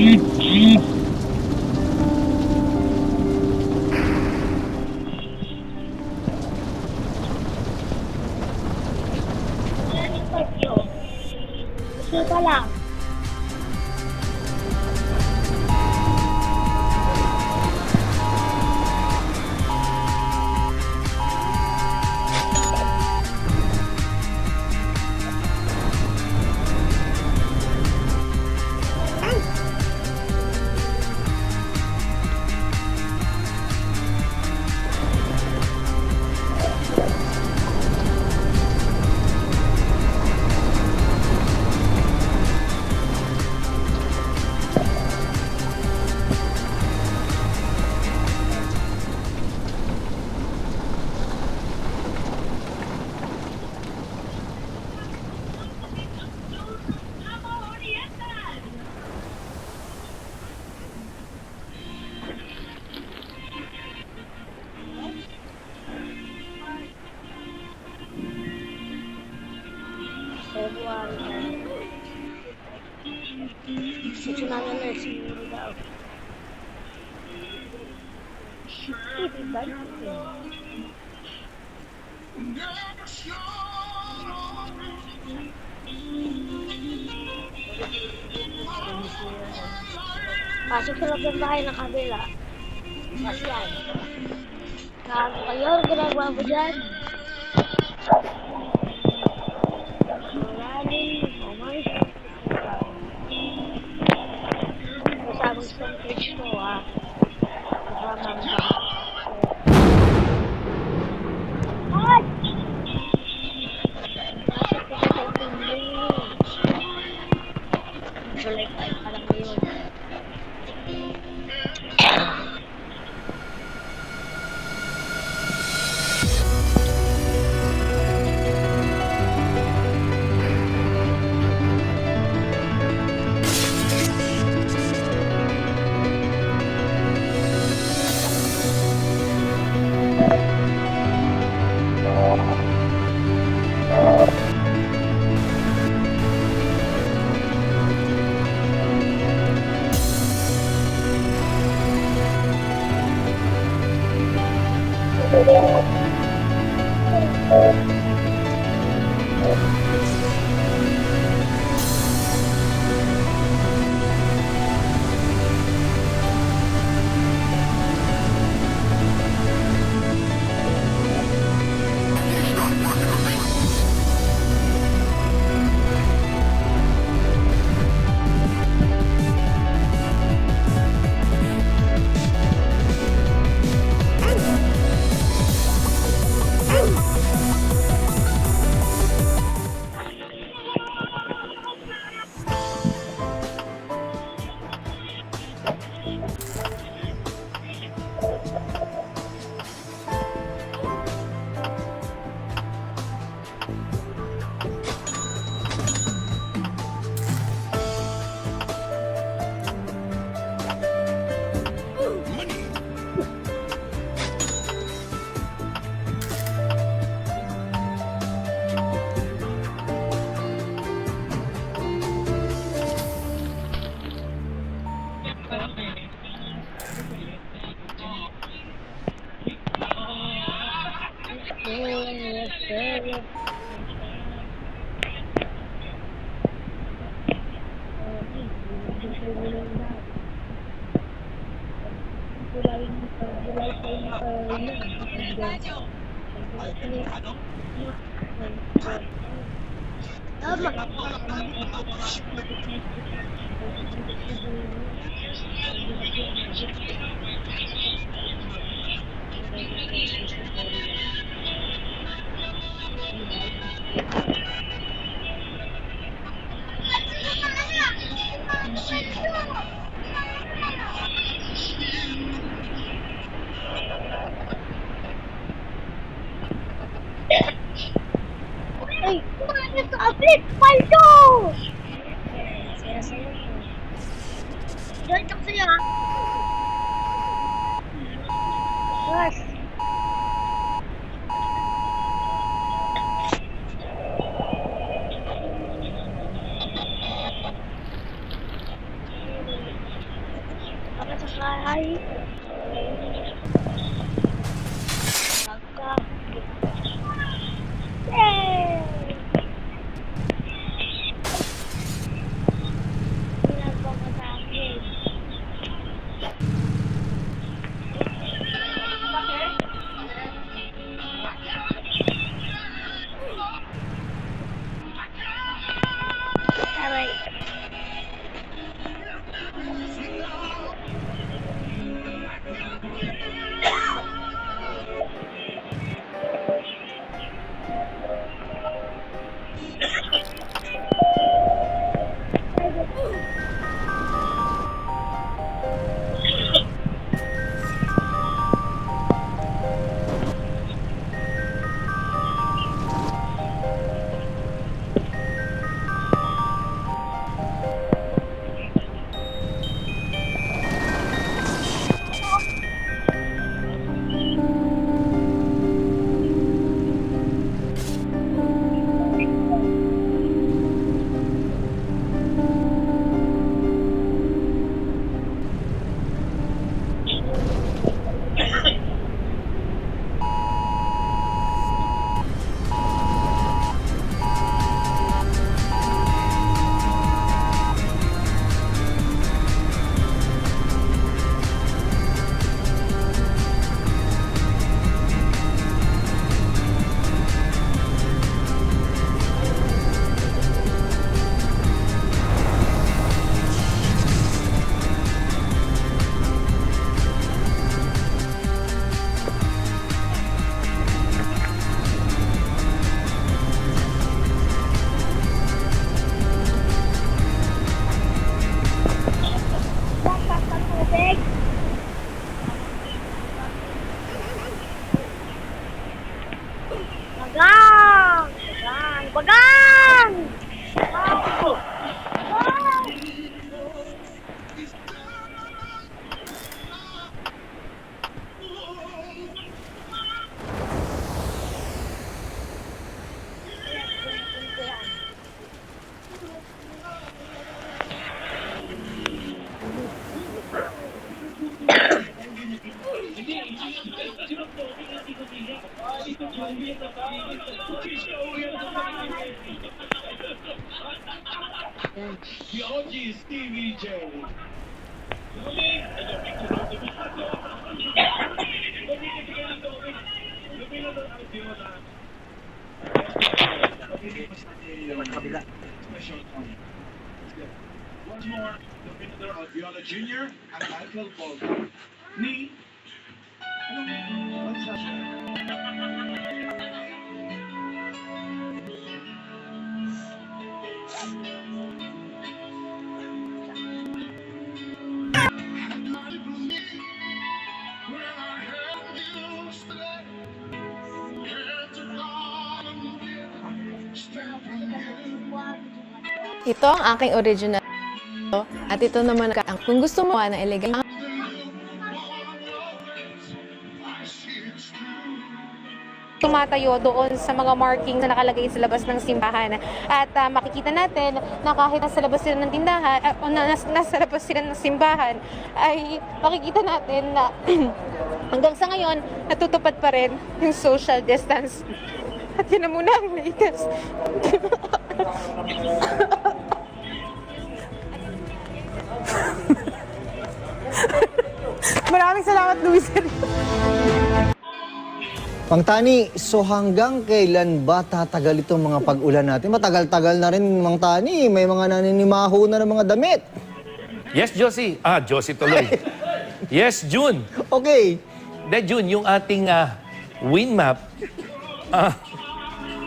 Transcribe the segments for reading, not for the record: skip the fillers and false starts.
Gusto pa lang. February. Tsunami na siguro daw. Diba? Pasok sa loob ng bahay ng kabila. Pasyan. Kago kayo, ginagawa mo dyan. Maraming umay. Kasama sa page ko kasama mo. Ay! Pasok ko sa tingin. July 5 pa lang yun. Ay, bakit ka-upload? Paldo! Saya-saya ko. Diyan ka sa'yo, ha? Yes. sakay. Nagka. Yay! Ginagawa ko sa akin. Aray. Dapat sa tubig. Bagang! Bagang! Bagang! Bagang! The OG Stevie J. Once more, the winner of Viola Jr. and Michael Bolton. Me. What's that? Ito ang aking original. At ito naman ang kung gusto mo ng elegant. Tumatayo doon sa mga markings na nakalagay sa labas ng simbahan. At makikita natin na kahit nasa labas sila ng tindahan, o nasa labas sila ng simbahan, ay makikita natin na hanggang sa ngayon, natutupad pa rin yung social distance. At yun na muna ang latest. Maraming salamat, Luis. Mang Tani, so hanggang kailan ba tatagal itong mga pag-ulan natin? Matagal-tagal na rin, Mang Tani. May mga naninimaho na ng mga damit. Yes, Josie. Josie tuloy. Yes, June. Okay. June, yung ating wind map,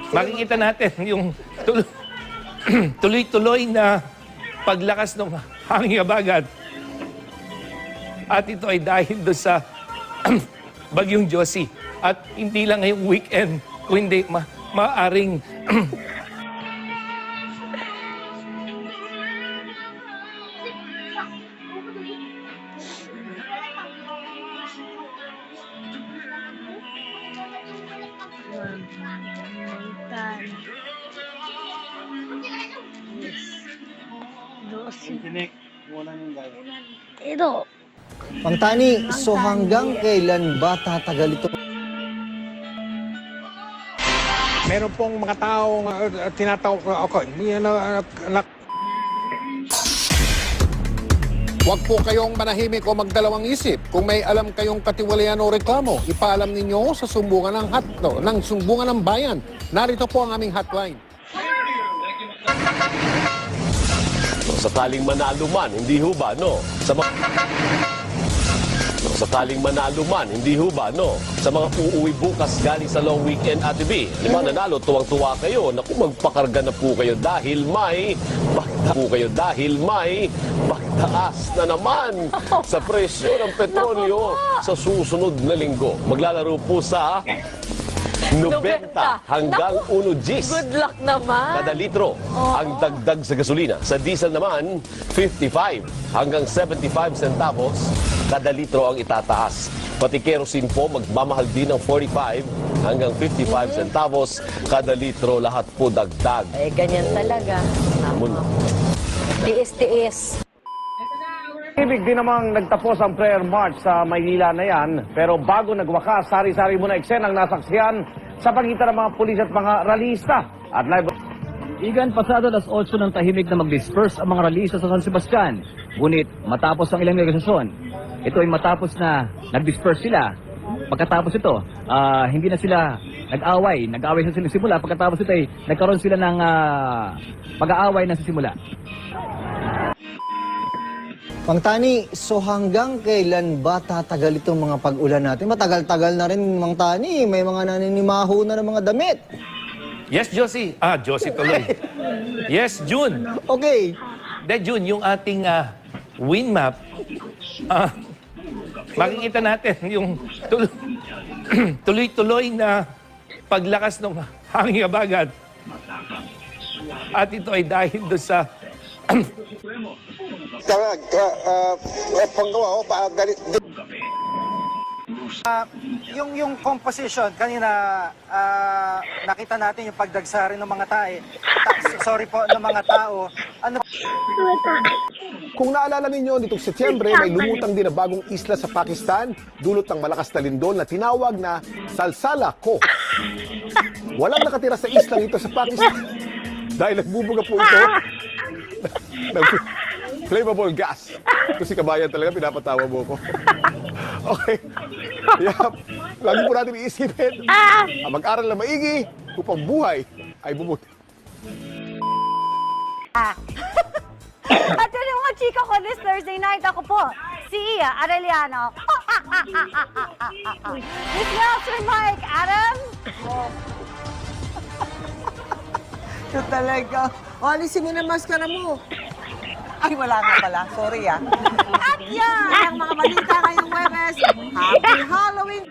makikita natin yung tuloy-tuloy na paglakas ng hangin habagat. At ito ay dahil doon sa bagyong Josie. At hindi lang ngayong weekend, kundi maaring Ito. Mang Tani, so hanggang kailan ba tatagal ito? Meron pong mga taong tinatawag Huwag po kayong manahimik o magdalawang isip. Kung may alam kayong katiwalian o reklamo, ipaalam ninyo sa sumbungan ng sumbungan ng bayan. Narito po ang aming hotline. Sakaling manalo man, hindi ho ba, no? Sakaling manalo man, hindi ho ba, no? Sa mga uuwi bukas galing sa long weekend, Ate B. Di ba nanalo, tuwang-tuwa kayo. Naku, magpakarga na po kayo dahil may pagtaas na naman sa presyo ng petrolyo sa susunod na linggo. Maglalaro po sa 90 hanggang 1 Gs. Good luck naman. Kada litro ang dagdag sa gasolina. Sa diesel naman, 55 hanggang 75 centavos kada litro ang itataas. Pati kerosene po magmamahal din ng 45 hanggang 55 centavos kada litro. Lahat po dagdag. Eh, ganyan talaga. Tiis-tiis. Ibig din namang nagtapos ang prayer march sa Maynila na yan. Pero bago nagwakas, sari-sari muna eksenang nasaksihan sa pagitan ng mga pulis at mga ralista. At live... Igan, pasado alas 8 ng tahimik na mag-disperse ang mga ralista sa San Sebastian. Ngunit matapos ang ilang negosasyon, ito ay matapos na nag-disperse sila. Pagkatapos ito, hindi na sila nag-away. Nag-away sila sa simula. Pagkatapos ito ay nagkaroon sila ng pag-aaway na sa simula. Mang Tani, so hanggang kailan ba tatagal itong mga pag-ulan natin? Matagal-tagal na rin, Mang Tani. May mga naninimaho na ng mga damit. Yes, Josie. Josie tuloy. Yes, June. Okay. June, yung ating wind map, makikita natin yung tuloy-tuloy na paglakas ng hangin habagat. At ito ay dahil doon sa Yung composition, kanina nakita natin yung pagdagsa rin ng mga ng mga tao. Kung naalala ninyo, nitong Setyembre, may lumutang din na bagong isla sa Pakistan, dulot ng malakas na lindol na tinawag na Salsala Ko. Walang nakatira sa islang ito sa Pakistan dahil nagbubuga po ito ng flammable gas. Ito si Kabayan talaga, pinapatawa mo ko. Okay. Yep. Lagi po natin iisipin, mag-aral na maigi upang buhay ay bumuti. At yun yung mga chika ko this Thursday night. Ako po, si Iya Arellano. Miss Nelson Mike, Adam. Ito talaga. Alisin mo na maskara mo. Ay, wala na pala. Sorry At yan ang mga balita ngayong Webes. Happy Halloween!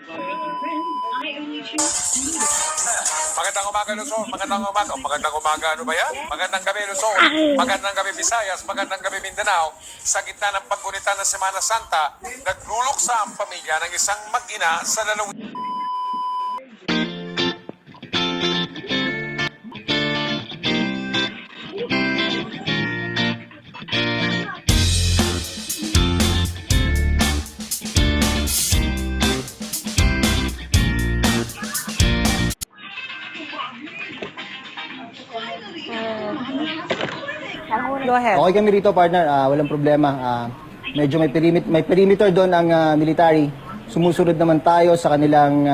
Magandang umaga, Luzon. Magandang umaga. Magandang umaga, ano ba yan? Magandang gabi, Luzon. Magandang gabi, Visayas. Magandang gabi, Mindanao. Sa gitna ng paggunita ng Semana Santa, nagluluksa ang pamilya ng isang mag-ina sa lalawin. Go ahead. Okay kami rito, partner. Walang problema. Medyo may perimeter doon ang military. Sumusunod naman tayo sa kanilang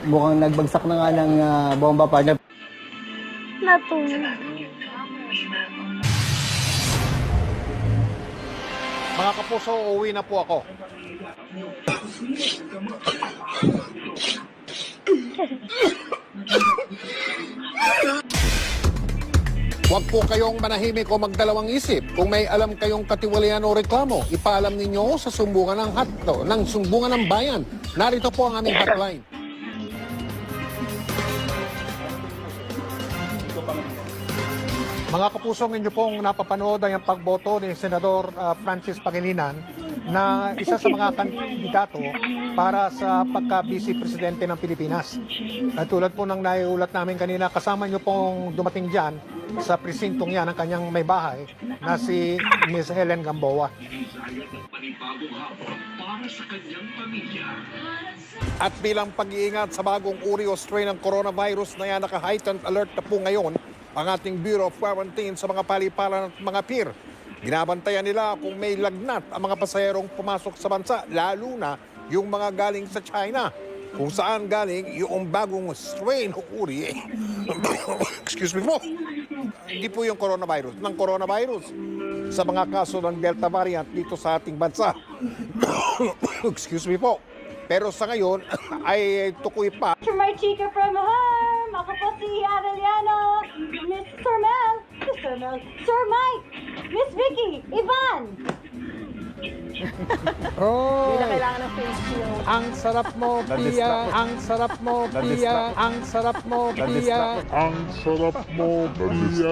mukhang nagbagsak na nga ng bomba, partner. Mga kapuso, uuwi na po ako. Huwag po kayong manahimik o magdalawang isip. Kung may alam kayong katiwalian o reklamo, ipaalam ninyo sa sumbungan ng sumbungan ng bayan. Narito po ang aming hotline. Mga kapusong, inyo pong napapanood ang pagboto ni Senador Francis Pangilinan na isa sa mga kandidato para sa pagka-vice presidente ng Pilipinas. At tulad po ng naiulat namin kanina, kasama nyo pong dumating dyan sa presintong yan ang kanyang may bahay na si Ms. Helen Gamboa. At bilang pag-iingat sa bagong uri o strain ng coronavirus na yan, naka-heightened alert na po ngayon ang ating Bureau of Quarantine sa mga paliparan at mga pier. Binabantayan nila kung may lagnat ang mga pasahero pumasok sa bansa, lalo na yung mga galing sa China, kung saan galing yung bagong strain o uri. Excuse me po. Hindi po yung coronavirus, ng coronavirus sa mga kaso ng Delta variant dito sa ating bansa. Excuse me po. Pero sa ngayon ay tukoy pa. Mr. My Chica from home! Ako po si Arellano, Mr. Mel, Mr. Mel, Sir Mike, Miss Vicky, Ivan! Oh, Hindi na kailangan ng face shield. ang sarap mo, Pia. Ang sarap mo, Pia. Ang sarap mo, Pia. Ang sarap mo, Pia.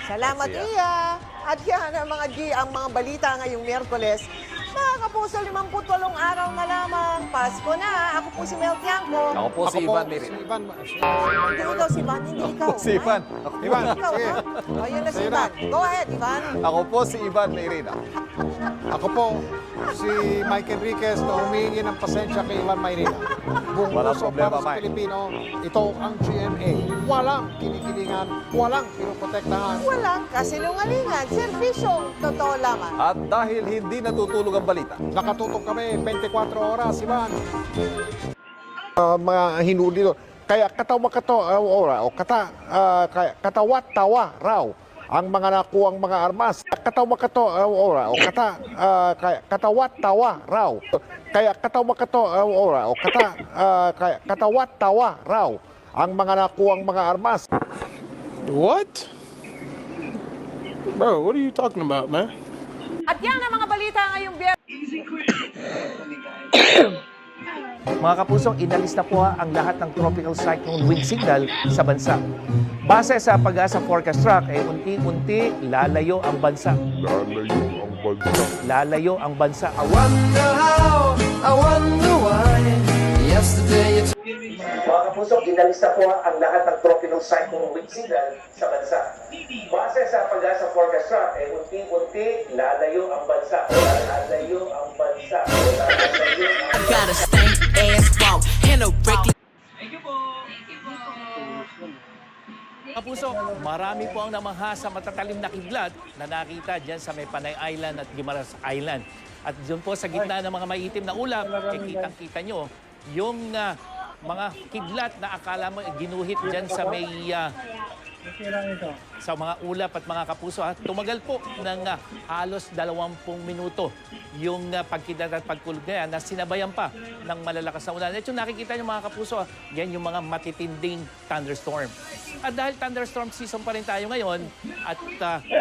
Salamat, Iya. At yan ang mga ang mga balita ngayong Miyerkules. Mga kapuso, 58 araw na lamang. Pasko na. Ako po si Mel Tiangco. Ako po si Ivan Mirin. Hindi ikaw si Ivan, hindi ikaw. Si Ivan. Ivan, Ikaw, sige. ha? O, yun na si Ivan. Go ahead, Ivan. Ako po si Ivan Mirin. Ako po, si Mike Enriquez na humihingi ng pasensya kay Ivan Mayrina. Buong Walang puso problema, para sa Mike. Pilipino, ito ang GMA. Walang kinikilingan, walang pinuprotektahan. Walang kasinungalingan. Serbisyong totoo lamang. At dahil hindi natutulog ang balita, Nakatutok kami 24 oras, Ivan. Mga hinuli doon. Kaya katawat-tawa raw ang mga nakuwang mga armas. Katawat-tawa raw. Kaya katawat-tawa raw ang mga nakuwang mga armas. What? Bro, what are you talking about, man? At yan ang mga balita ngayong Biyernes. Mga kapusong, inalis na po ang lahat ng tropical cyclone wind signal sa bansa. Base sa Pag-asa Forecast Track, unti-unti lalayo ang bansa. Lalayo ang bansa. Mga kapusong, inalis na po ang lahat ng tropical cyclone wind signal sa bansa. Base sa Pag-asa Forecast Track, unti-unti lalayo ang bansa. Lalayo ang bansa. Kapuso, marami po ang namangha sa matatalim na kidlat na nakita dyan sa may Panay Island at Guimaras Island. At dyan po sa gitna ng mga maitim na ulap, kitang-kita nyo yung mga kidlat na akala mo ginuhit dyan sa may sa mga ulap at mga kapuso. Tumagal po ng halos 20 minuto yung pagkidlat at pagkulog na yan na sinabayan pa ng malalakas na ulan. At yung nakikita nyo mga kapuso, yan yung mga matitinding thunderstorm. At dahil thunderstorm season pa rin tayo ngayon at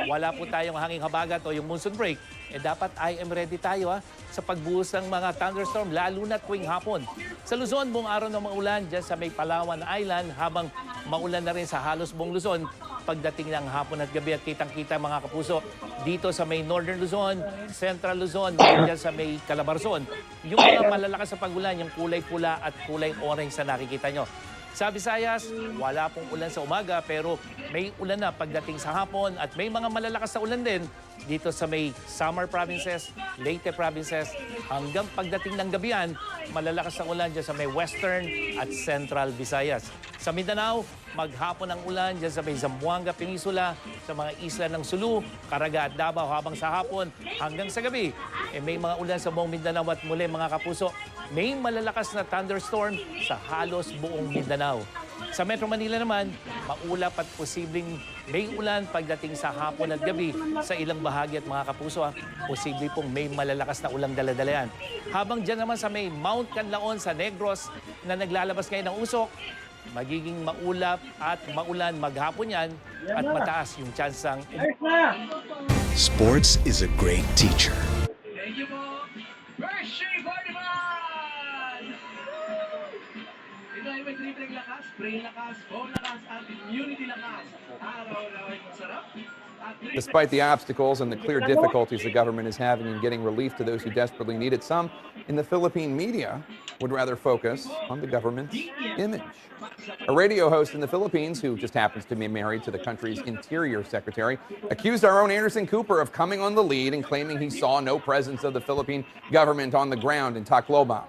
wala po tayong hanging habagat o yung monsoon break, dapat I am ready tayo sa pagbuhos ng mga thunderstorm, lalo na tuwing hapon. Sa Luzon, buong araw ng maulan dyan sa may Palawan Island, habang maulan na rin sa halos buong Luzon pagdating ng hapon at gabi. At kitang-kita mga kapuso, dito sa may Northern Luzon, Central Luzon, dyan sa may Calabarzon, yung mga malalakas sa pagulan, yung kulay pula at kulay orange na nakikita nyo. Sa Visayas, wala pong ulan sa umaga pero may ulan na pagdating sa hapon at may mga malalakas na ulan din dito sa may Samar Provinces, Leyte Provinces, hanggang pagdating ng gabihan, malalakas na ulan dyan sa may Western at Central Visayas. Sa Mindanao, maghapon ang ulan dyan sa may Zamboanga Peninsula, sa mga isla ng Sulu, Caraga at Davao habang sa hapon hanggang sa gabi. May mga ulan sa buong Mindanao at muli mga kapuso, may malalakas na thunderstorm sa halos buong Mindanao. Sa Metro Manila naman, maulap at posibleng may ulan pagdating sa hapon at gabi sa ilang bahagi at mga kapuso. Posible pong may malalakas na ulang daladalayan. Habang dyan naman sa may Mount Canlaon sa Negros na naglalabas ngayon ng usok, magiging maulap at maulan maghapon yan at mataas yung tsansang. Sports is a great teacher. Thank you po. Hershey Party Man! may tripleng lakas, brain lakas, bone lakas, at immunity lakas. Araw-araw ay masarap. Despite the obstacles and the clear difficulties the government is having in getting relief to those who desperately need it, some in the Philippine media would rather focus on the government's image. A radio host in the Philippines, who just happens to be married to the country's interior secretary, accused our own Anderson Cooper of coming on the lead and claiming he saw no presence of the Philippine government on the ground in Tacloban.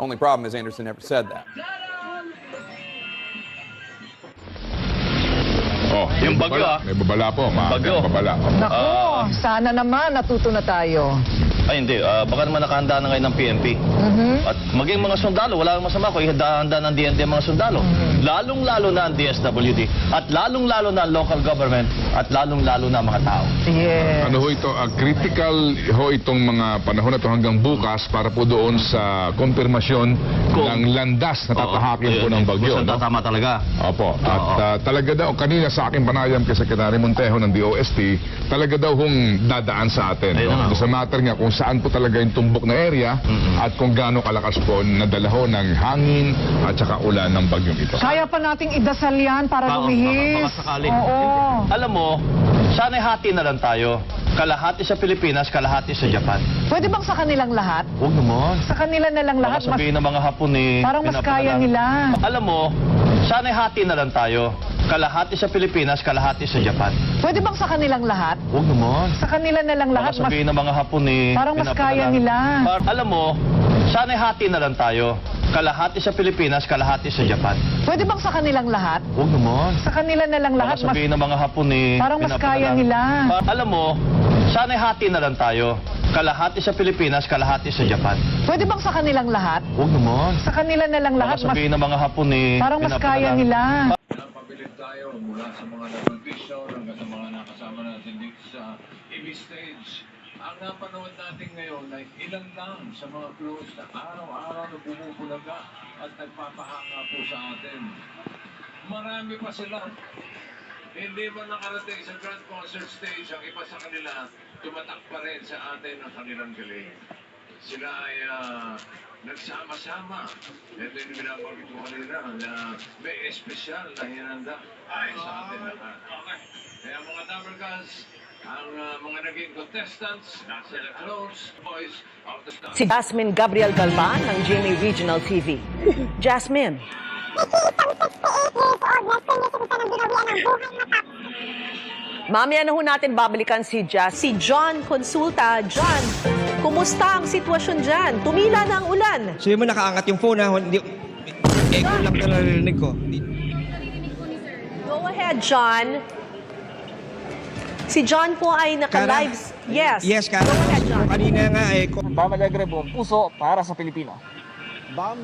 Only problem is Anderson never said that. Oh, yung bagyo ah. May babala po, bagyo. Babala. Nako, sana naman natuto na tayo. Ay hindi, baka naman nakahanda na ngayon ng PNP. At maging mga sundalo, wala nang masama kung ihanda ng DND mga sundalo. Lalong-lalo na ang DSWD at lalong-lalo na ang local government at lalong-lalo na ang mga tao. Yes. Ano ho ito, critical ho itong mga panahon na ito hanggang bukas para po doon sa konfirmasyon ng landas na tatahakin po ng bagyo. No? Tama talaga. Opo. At talaga daw, kanina sa aking panayam kay Secretary Montejo ng DOST, talaga daw hong dadaan sa atin. No? Sa matter nga kung saan po talaga yung tumbok na area at kung gaano kalakas po nadala ho ng hangin at saka ulan ng bagyong ito. Kaya pa nating idasal yan para lumihis. Oo. Alam mo, sana'y hati na lang tayo. Kalahati sa Pilipinas, kalahati sa Japan. ne? Pwede bang sa kanilang lahat? Huwag naman. Sa kanila na lang lahat. Baka sabihin ng mga Hapon parang mas kaya nila. Alam mo, sana'y hati na lang tayo. Kalahati sa Pilipinas, kalahati sa Japan. Pwede bang sa kanilang lahat? Huwag naman. Sa kanila na lang lahat. Baka sabihin ng mga Hapon parang mas kaya nila. Alam mo, sana'y hati na lang tayo. Kalahati sa Pilipinas, kalahati sa Japan. Pwede bang sa kanilang lahat? Huwag naman. Sa kanila na lang lahat. Baka sabihin ng mga Hapon parang mas kaya nila. Alam mo, sana'y hati na lang tayo. Kalahati sa Pilipinas, kalahati sa Japan. Pwede bang sa kanilang lahat? Huwag naman. Sa kanila na lang lahat. Baka sabihin ng mga Hapon parang mas kaya nila. Napabilit tayo mula sa mga nag-vision hanggang sa mga nakasama natin dito sa TV stage. Ang napanood natin ngayon ay ilan lang sa mga clues na araw-araw na bumubulaga at nagpapahanga po sa atin. Marami pa sila. Hindi ba nakarating sa grand concert stage ang iba sa kanila, tumatak pa rin sa atin ang kanilang galing. Sila ay nagsama-sama. Ito yung binabagit ko kanina na may espesyal na hinanda ay sa atin lahat. Kaya mga Tabercans, ang mga naging contestants, nasa the close voice of the stars. Si Jasmine Gabriel Galvan ng GMA Regional TV. Jasmine. Mamaya na ho natin babalikan si John Consulta. John, kumusta ang sitwasyon dyan? Tumila na ang ulan. Sabi mo nakaangat yung phone ha. Hindi, echo lang na narinig ko. Go ahead, John. Si John po ay naka-live. Yes. Yes, Kara. Go ahead, John. Kanina nga eh. Bam Alegre, buong puso para sa Pilipino. Bam,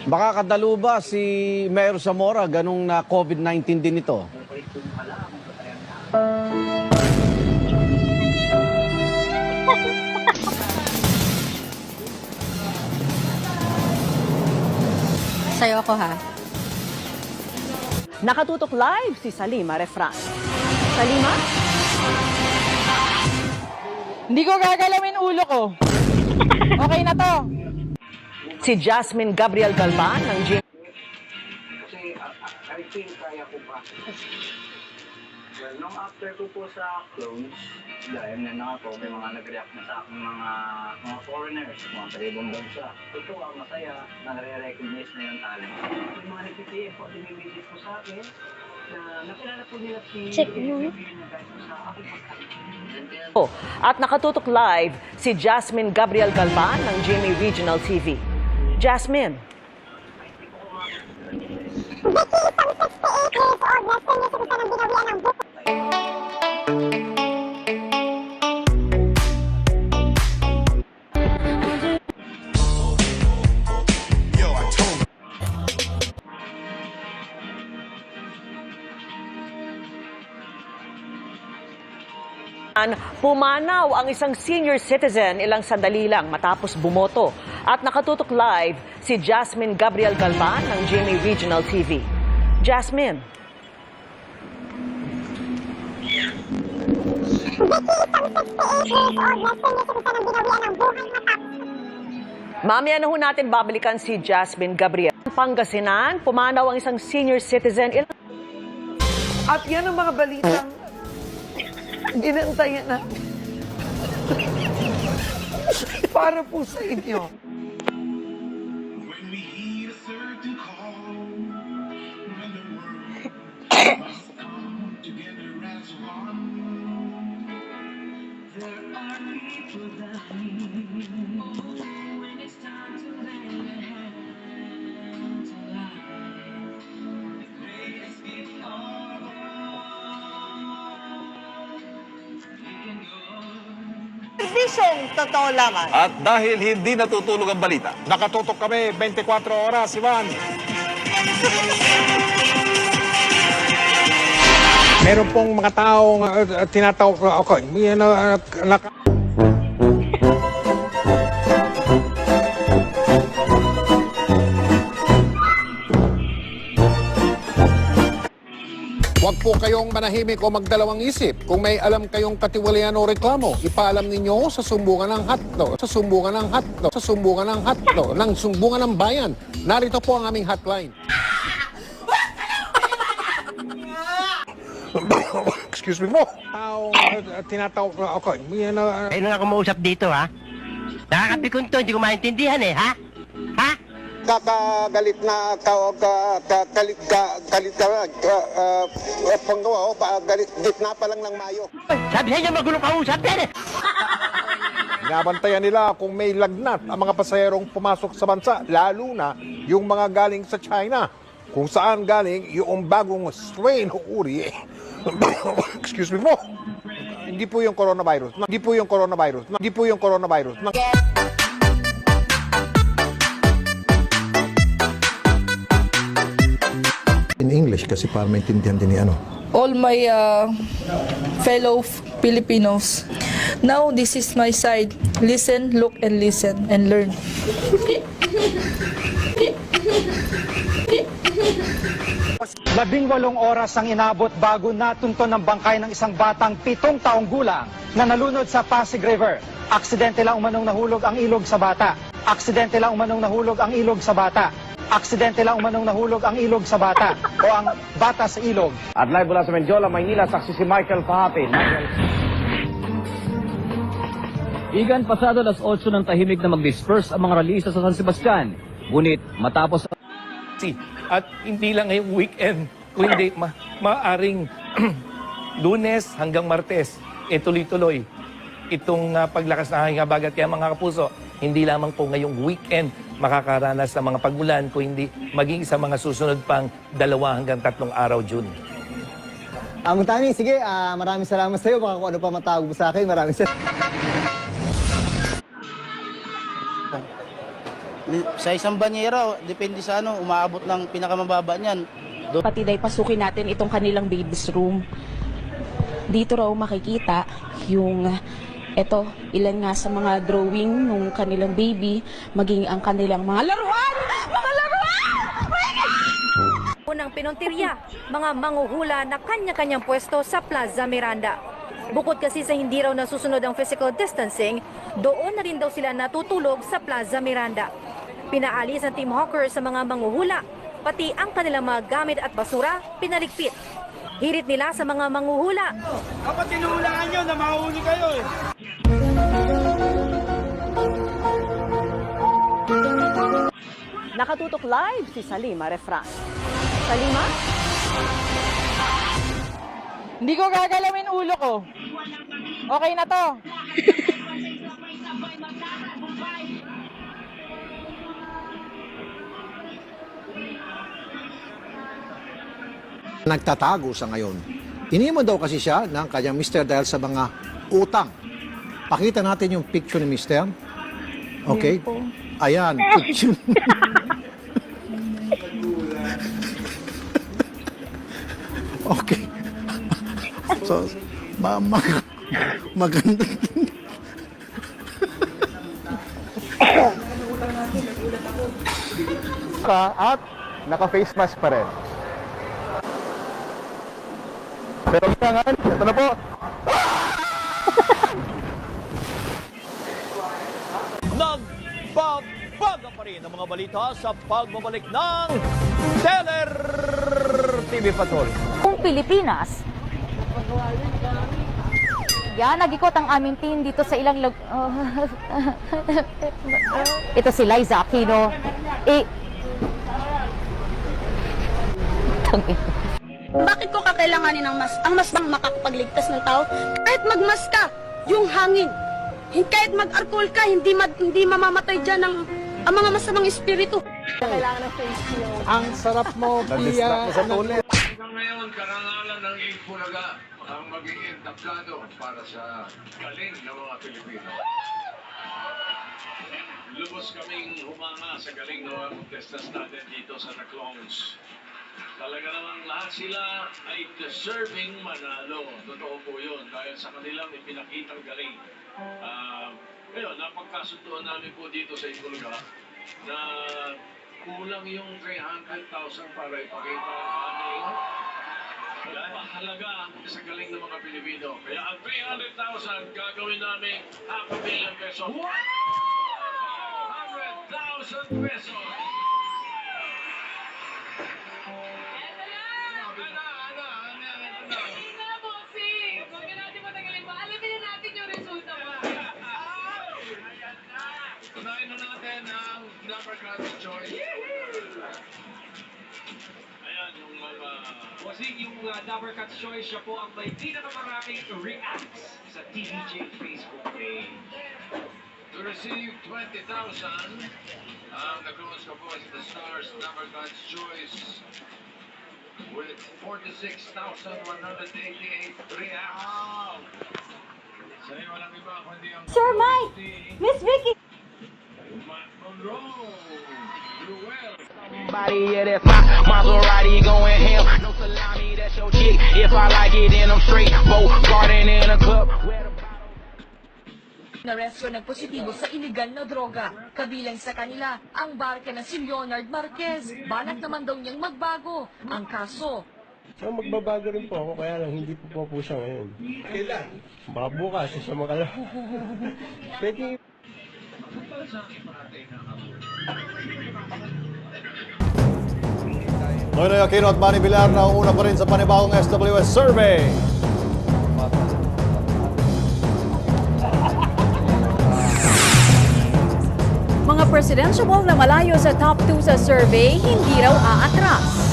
baka kadalo ba si Mayor Zamora ganung na COVID-19 din ito? Sayo ako ha. Nakatutok live si Salima Refran. Salima? Hindi ko gagalawin ulo ko. Okay na to. Si Jasmine Gabriel Galvan ng GMA. Kasi I think kaya ko pa. Well, nung after ko po sa clones, dahil na ako, may mga nag-react na sa akin mga foreigners, mga talibong bansa. Totoo, masaya, nare-recognize na yung talent. May mga nag-PPF po, dinimidit po sa akin, na nakilala po nila si... Check mo. At nakatutok live si Jasmine Gabriel Galvan ng GMA Regional TV. Jasmine. Pumanaw ang isang senior citizen ilang sandali lang matapos bumoto. At nakatutok live si Jasmine Gabriel Galvan ng GMA Regional TV. Jasmine. Mamaya na ho natin babalikan si Jasmine Gabriel. Pangasinan, pumanaw ang isang senior citizen. At yan ang mga balitang ginantayan natin para po sa inyo. Vision, totoo lamang. At dahil hindi natutulog ang balita, nakatutok kami 24 oras, Ivan. Meron pong mga taong tinatawag, okay, Huwag po kayong manahimik o magdalawang isip. Kung may alam kayong katiwalian o reklamo, ipaalam ninyo sa sumbungan ng hatlo, sa sumbungan ng hatlo, sa sumbungan ng hatlo, ng sumbungan ng bayan. Narito po ang aming hotline. excuse me po, taong tinatawag, okay, Ayun na ako mausap dito, ha? Nakakapikon to, hindi ko maintindihan eh, ha? Ha? Kakagalit na panggawa o galit gitna pa lang ng Mayo. Sabi sa inyo, magulo kausap yan eh! Binabantayan nila kung may lagnat ang mga pasahero pumasok sa bansa, lalo na yung mga galing sa China, kung saan galing yung bagong strain o uri. Excuse me po. Hindi po yung coronavirus. Hindi po yung coronavirus. Hindi po yung coronavirus. In English kasi para maintindihan din ni ano. All my fellow Filipinos, now this is my side. Listen, look, and listen, and learn. 18 oras ang inabot bago natunton ng bangkay ng isang batang 7 taong gulang na nalunod sa Pasig River. Aksidente lang umanong nahulog ang ilog sa bata. Aksidente lang umanong nahulog ang ilog sa bata. Aksidente lang umanong nahulog ang ilog sa bata o ang bata sa ilog. At live mula sa Mendiola, Maynila, saksi si Michael Pahapin. Igan, pasado alas 8 ng tahimik na mag-disperse ang mga ralisa sa San Sebastian. Ngunit matapos at hindi lang ngayong weekend, kundi maaring Lunes hanggang Martes, tuloy-tuloy itong paglakas ng hangin habagat. Kaya mga kapuso, hindi lamang po ngayong weekend makakaranas ng mga pagulan, kundi maging sa mga susunod pang 2 hanggang 3 araw, June. Tani, sige, maraming salamat sa iyo. Baka kung ano pa matawag mo sa akin, maraming salamat. Sa isang banyera, depende sa umaabot ng pinakamababa niyan. Pati dahil pasukin natin itong kanilang baby's room. Dito raw makikita yung ilan nga sa mga drawing ng kanilang baby, maging ang kanilang mga laruan! Mga laruan! Unang pinuntirya, mga manghuhula na kanya-kanyang pwesto sa Plaza Miranda. Bukod kasi sa hindi raw nasusunod ang physical distancing, doon na rin daw sila natutulog sa Plaza Miranda. Pinaalis ang Team Hawker sa mga manghuhula, pati ang kanilang mga gamit at basura pinaligpit. Hirit nila sa mga manghuhula. Kapag tinuhulaan nyo na mahuli kayo eh. Nakatutok live si Salima Refran. Salima? Hindi ko gagalawin ulo ko. Okay na to. Nagtatago sa ngayon. Iniwan daw kasi siya ng kanyang mister dahil sa mga utang. Pakita natin yung picture ni mister. Okay? Ayan. Okay. So, maganda. At naka-face mask pa rin. Pero kailangan, ito na po. Nagpapa! Umaga pa rin ang mga balita sa pagbabalik ng Teller TV Patrol. Kung Pilipinas, yan, nag-ikot ang aming team dito sa ilang ito si Liza Aquino. Bakit ko kakailanganin ang mas bang makakapagligtas ng tao? Kahit magmas ka, yung hangin. Kahit mag-alcohol ka, hindi mamamatay dyan ang mga masamang espiritu. Kailangan ng face shield. Ang sarap mo, Pia. Hanggang ngayon, karangalan ng Ipulaga ang magiging tablado para sa galing ng mga Pilipino. Lubos kaming humanga sa galing ng mga contestants natin dito sa The Clones. Talaga namang lahat sila ay deserving manalo. Totoo po yun dahil sa kanilang ipinakitang galing. Ngayon, napagkasunduan namin po dito sa Ipulaga na kulang yung 300,000 para ipakita ang aming mahalaga sa galing ng mga Pilipino. Kaya ang 300,000 gagawin namin 500,000 pesos. 100,000 pesos! Unahin na natin ang number card choice. Ayan yung mga... Bossing, yung number card choice, siya po ang may pinakamaraming reacts sa TVJ Facebook page. To receive 20,000, ang nag-close ka po sa The Stars number card choice with 46,188 reacts. Sa'yo walang iba kundi ang... Sir Mike! Miss Vicky! Monroe! Ruel! Somebody, yeah, that's my Maserati going ham. No salami, that's your chick. If I like it, then I'm straight. Boat garden in a club. Naresto ng positibo sa iligal na droga. Kabilang sa kanila, ang barka na si Leonard Marquez. Balak naman daw niyang magbago. Ang kaso, So, magbabago rin po ako, kaya lang hindi po siya ngayon. Kailan? Baka bukas, sa makala. Pwede. Noynoy Aquino at Manny Villar na una pa rin sa panibagong SWS survey. Mga presidential na malayo sa top 2 sa survey, hindi raw aatras.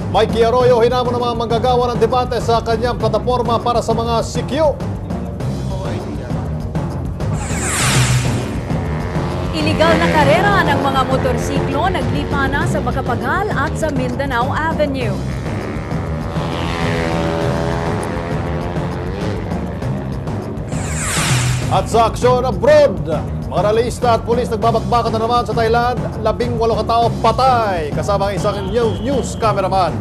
Mikey Arroyo hinamon ng mga manggagawa ng debate sa kanyang plataforma para sa mga CQ. Iligal na karera ng mga motorsiklo naglipa na sa Macapagal at sa Mindanao Avenue. At sa aksyon abroad, mga realista at pulis nagbabakbakan na naman sa Thailand. 18 katao patay kasama ang isang news cameraman.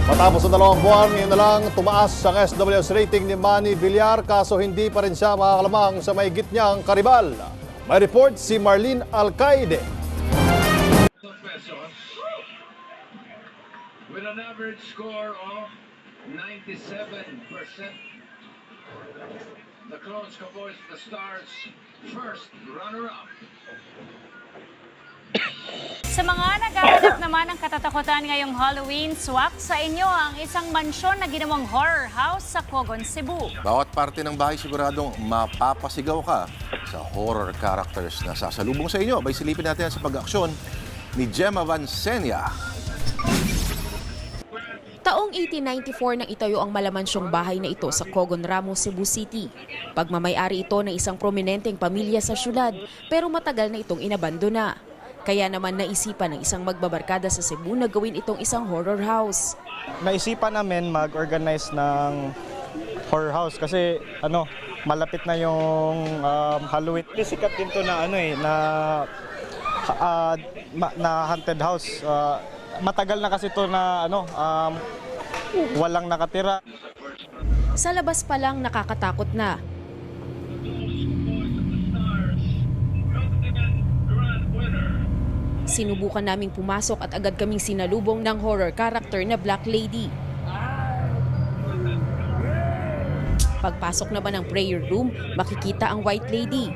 Matapos ang 2 buwan, ngayon na lang tumaas ang SWS rating ni Manny Villar, kaso hindi pa rin siya makakalamang sa mahigit niyang karibal. May report si Marlene Alcaide. With an average score of 97%. The Clones Cowboys, the Stars, first runner-up. Sa mga naghahanap naman ng katatakutan ngayong Halloween, swak sa inyo ang isang mansyon na ginawang horror house sa Cogon, Cebu. Bawat parte ng bahay siguradong mapapasigaw ka sa horror characters na sasalubong sa inyo. Bay silipin natin sa pag-aksyon ni Gemma Vansenia. Taong 1894 nang itayo ang malamansyong bahay na ito sa Cogon Ramos, Cebu City. Pagmamayari ito ng isang prominenteng pamilya sa syudad, pero matagal na itong inabandona. Kaya naman naisipan ng isang magbabarkada sa Cebu na gawin itong isang horror house. Naisipan namin mag-organize ng horror house kasi malapit na yung Halloween. Sikat din to na na haunted house. Matagal na kasi to na walang nakatira. Sa labas pa lang nakakatakot na. sinubukan naming pumasok at agad kaming sinalubong ng horror character na Black Lady. Pagpasok naman ng prayer room, makikita ang White Lady.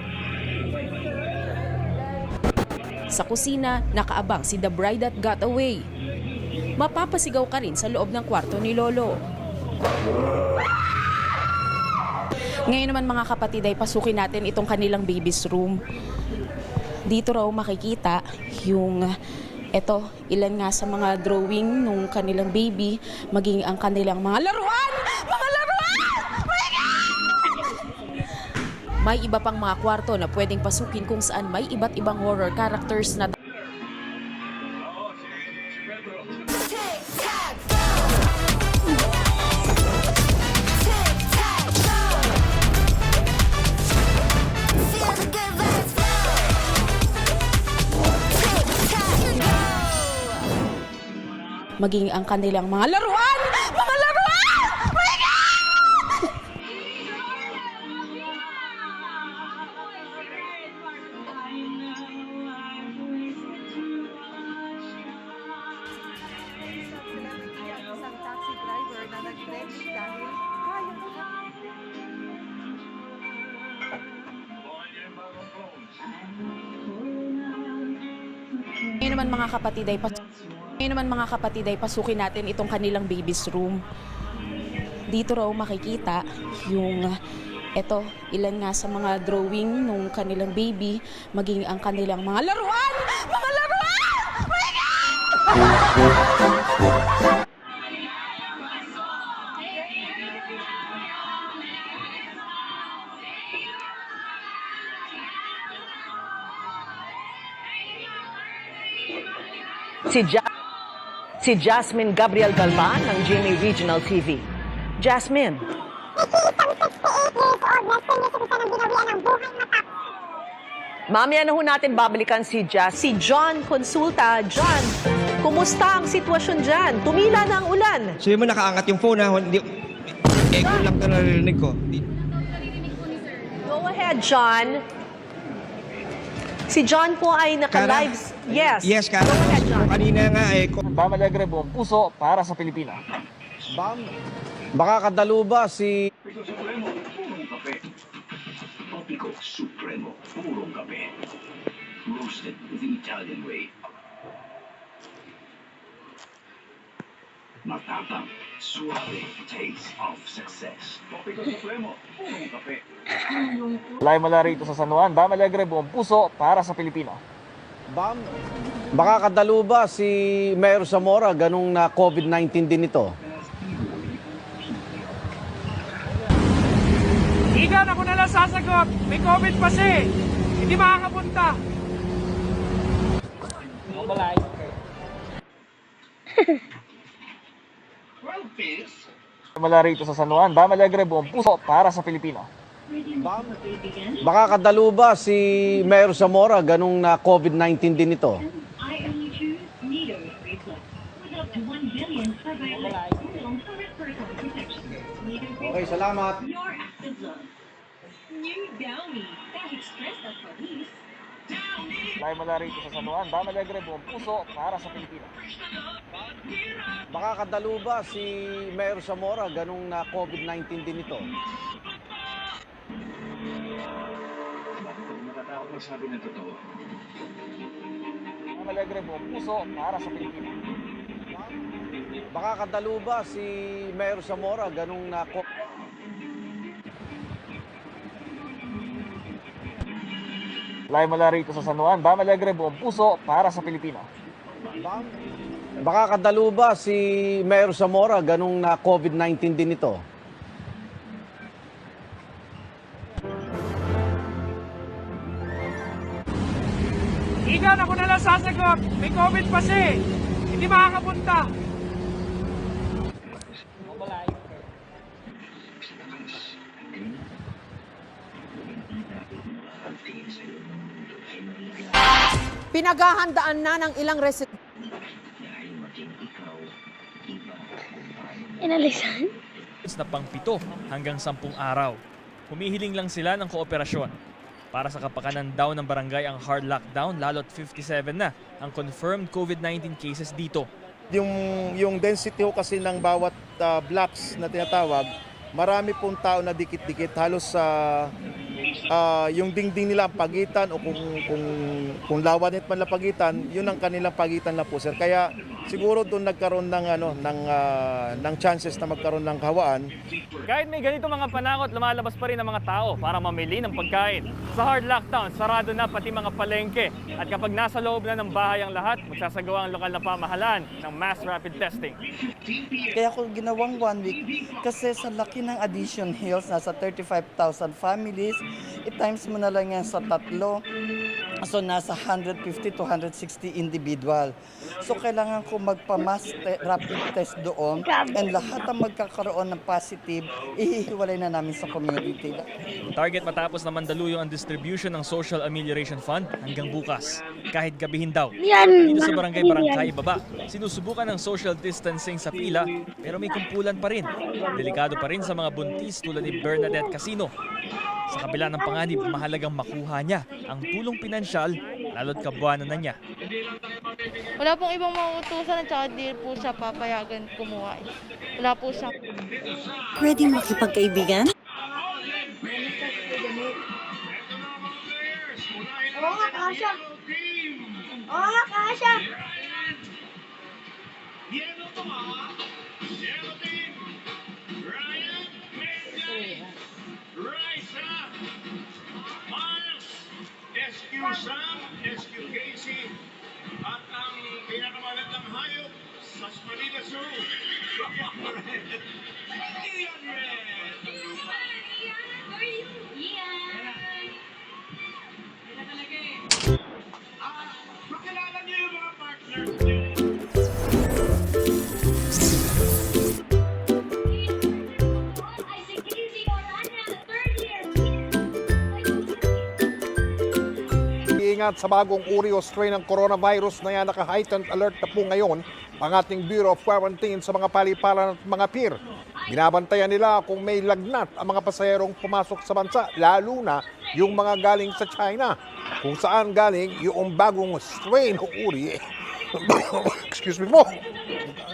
Sa kusina, nakaabang si The Bride That Got Away. Mapapasigaw ka rin sa loob ng kwarto ni Lolo. Ngayon naman mga kapatid ay pasukin natin itong kanilang baby's room. Dito raw makikita yung ilan nga sa mga drawing nung kanilang baby, maging ang kanilang mga laruan! Mga laruan! May iba pang mga kwarto na pwedeng pasukin kung saan may iba't ibang horror characters na maging ang kanilang mga laruan! Mga laruan! Ngayon naman mga kapatid ay pasukin natin itong kanilang baby's room. Dito raw makikita yung ilan nga sa mga drawing nung kanilang baby, maging ang kanilang mga laruan! Mga laruan! Si Jasmine Gabriel Galvan ng GMA Regional TV. Jasmine. Mamaya na ho natin babalikan si John Consulta. John, kumusta ang sitwasyon dyan? Tumila na ang ulan. So yung nakaangat yung phone ha, hindi, echo lang ito narinig ko. Go ahead, John. Si John po ay naka-live. Yes. Yes, Kara. Go ahead, John. Kanina nga Bam Alegre, buong puso para sa Pilipinas. Bam, baka kadalo ba si... Pico Supremo, purong kape. Pico Supremo, purong kape. Roasted the Italian way. Matapang, suave taste of success. Pico Supremo, purong kape. Live mula rito sa San Juan, Bam Alegre, buong puso para sa Pilipinas. Bam, baka kadalo ba si Mayor Zamora ganung na COVID-19 din ito? Igan, ako na lang sasagot. May COVID pa siya. Hindi makakapunta. Malay. Mula rito sa San Juan, Bam Alegre, buong puso para sa Pilipinas. Bam, baka kadalo ba si Mayor Zamora ganung na COVID-19 din ito? Okay, salamat. Live mula rito sa San Juan, Bam Alegre, buong puso para sa Pilipinas. Baka kadalo ba si Mayor Zamora ganung na COVID-19 din ito? Natatakot magsabi ng totoo. Bam Alegre, buong puso para sa Pilipinas. Baka kadalo ba si Mayor Zamora ganung na Live mula rito sa San Juan, Bam Alegre, buong puso para sa Pilipinas. Baka kadalo ba si Mayor Zamora ganung na COVID-19 din ito? Igan, ako na lang sasagot. May COVID pa siya. Hindi makakapunta. Pinaghahandaan na ng ilang residente. Na pang 7 hanggang 10 araw. Humihiling lang sila ng kooperasyon. Para sa kapakanan daw ng barangay ang hard lockdown, lalo't 57 na ang confirmed COVID-19 cases dito. Yung density ho kasi ng bawat blocks na tinatawag, marami pong tao na dikit-dikit, halos sa yung dingding nila ang pagitan o kung lawanit man lang pagitan, yun ang kanilang pagitan na po, sir. Kaya siguro doon nagkaroon ng chances na magkaroon ng hawaan. Kahit may ganito mga panakot, lumalabas pa rin ang mga tao para mamili ng pagkain. Sa hard lockdown, sarado na pati mga palengke. At kapag nasa loob na ng bahay ang lahat, magsasagawa ang lokal na pamahalaan ng mass rapid testing. Kaya ko ginawang 1 week kasi sa laki ng Addition Hills, nasa 35,000 families, i-times mo na lang yan sa 3. So nasa 150 to 160 individual. So kailangan ko magpa-mass rapid test doon and lahat ang magkakaroon ng positive, ihihiwalay na namin sa community. Target matapos na mandaluyong ang distribution ng Social Amelioration Fund hanggang bukas. Kahit gabihin daw. Dito sa Barangay Barangay Baba, sinusubukan ng social distancing sa pila pero may kumpulan pa rin. Delikado pa rin sa mga buntis tulad ni Bernadette Casino. Sa kabila ng panganib, mahalagang makuha niya ang tulong pinansyal, lalo't kabuanan na niya. Wala pong ibang mauutusan at saka di po siya papayagan kumuha. Wala po siya. Ready makipagkaibigan? Oo nga, Kasha. Oo nga, Kasha. SQ Sam, SQ Casey, at ang pinakamalaglang hayop sa Manila Zoo. Ian Red! Makilala niyo yung mga partners niyo. Ingat sa bagong uri o strain ng coronavirus na yan, naka-heightened alert na po ngayon ang ating Bureau of Quarantine sa mga paliparan at mga pier. Binabantayan nila kung may lagnat ang mga pasahero pumasok sa bansa, lalo na yung mga galing sa China, kung saan galing yung bagong strain o uri. Excuse me po,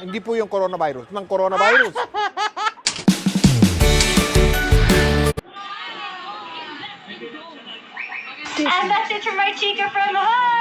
hindi po yung coronavirus, ng coronavirus. And that's it for my chica from home.